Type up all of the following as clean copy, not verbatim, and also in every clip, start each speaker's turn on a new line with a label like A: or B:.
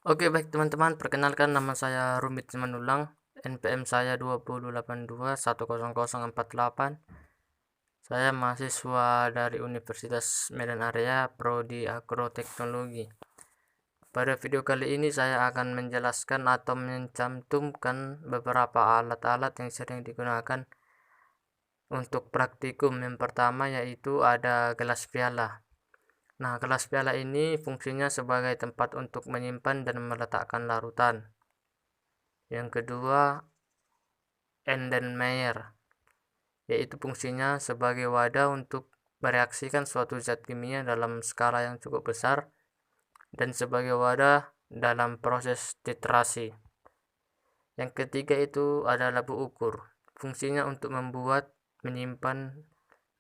A: Oke, baik teman-teman, perkenalkan nama saya Rumit Simanulang, NPM saya 208210010048. Saya mahasiswa dari Universitas Medan Area, Prodi Agroteknologi. Pada video kali ini saya akan menjelaskan atau mencantumkan beberapa alat-alat yang sering digunakan untuk praktikum. Yang pertama yaitu ada gelas piala. Nah, gelas piala ini fungsinya sebagai tempat untuk menyimpan dan meletakkan larutan. Yang kedua, Erlenmeyer, yaitu fungsinya sebagai wadah untuk mereaksikan suatu zat kimia dalam skala yang cukup besar dan sebagai wadah dalam proses titrasi. Yang ketiga itu adalah buku ukur. Fungsinya untuk membuat, menyimpan,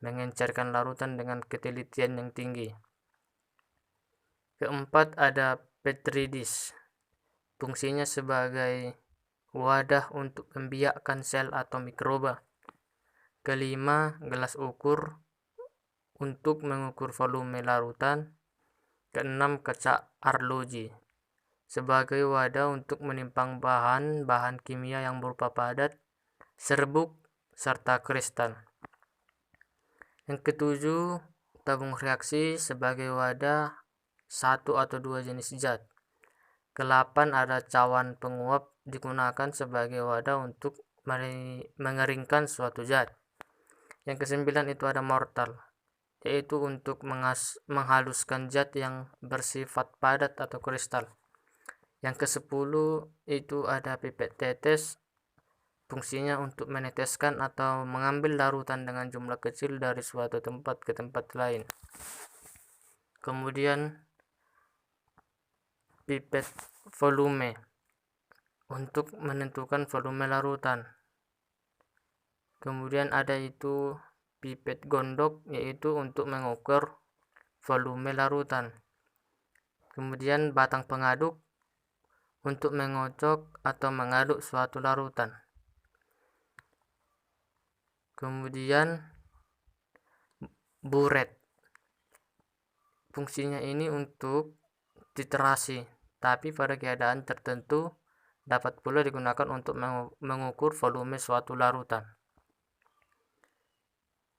A: mengencerkan larutan dengan ketelitian yang tinggi. Keempat ada Petri dish. Fungsinya sebagai wadah untuk membiakkan sel atau mikroba. Kelima, gelas ukur untuk mengukur volume larutan. Keenam, kaca arloji sebagai wadah untuk menimpang bahan-bahan kimia yang berupa padat, serbuk, serta kristal. Yang ketujuh, tabung reaksi sebagai wadah satu atau dua jenis zat. Ke-8 ada cawan penguap digunakan sebagai wadah untuk mengeringkan suatu zat. Yang ke-9 itu ada mortar, yaitu untuk menghaluskan zat yang bersifat padat atau kristal. Yang ke-10 itu ada pipet tetes, fungsinya untuk meneteskan atau mengambil larutan dengan jumlah kecil dari suatu tempat ke tempat lain. Kemudian pipet volume untuk menentukan volume larutan. Kemudian ada itu pipet gondok, yaitu untuk mengukur volume larutan. Kemudian batang pengaduk untuk mengocok atau mengaduk suatu larutan. Kemudian buret, fungsinya ini untuk titrasi, tapi pada keadaan tertentu dapat pula digunakan untuk mengukur volume suatu larutan.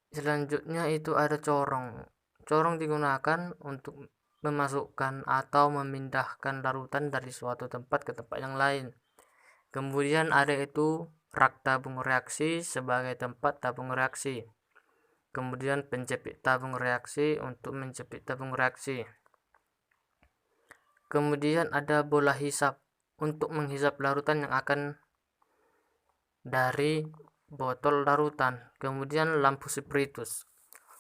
A: Selanjutnya itu ada corong. Corong digunakan untuk memasukkan atau memindahkan larutan dari suatu tempat ke tempat yang lain. Kemudian ada itu rak tabung reaksi sebagai tempat tabung reaksi. Kemudian penjepit tabung reaksi untuk menjepit tabung reaksi. Kemudian ada bola hisap untuk menghisap larutan yang akan dari botol larutan. Kemudian lampu spiritus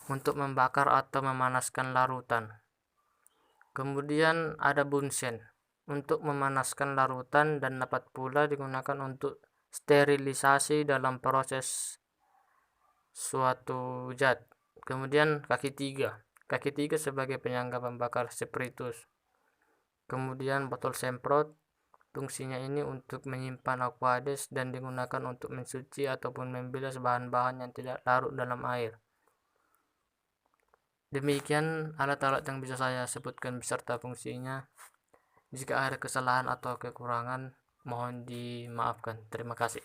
A: untuk membakar atau memanaskan larutan. Kemudian ada bunsen untuk memanaskan larutan dan dapat pula digunakan untuk sterilisasi dalam proses suatu zat. Kemudian kaki tiga sebagai penyangga pembakar spiritus. Kemudian botol semprot, fungsinya ini untuk menyimpan aqueous dan digunakan untuk mensuci ataupun membilas bahan-bahan yang tidak larut dalam air. Demikian alat-alat yang bisa saya sebutkan beserta fungsinya. Jika ada kesalahan atau kekurangan, mohon dimaafkan. Terima kasih.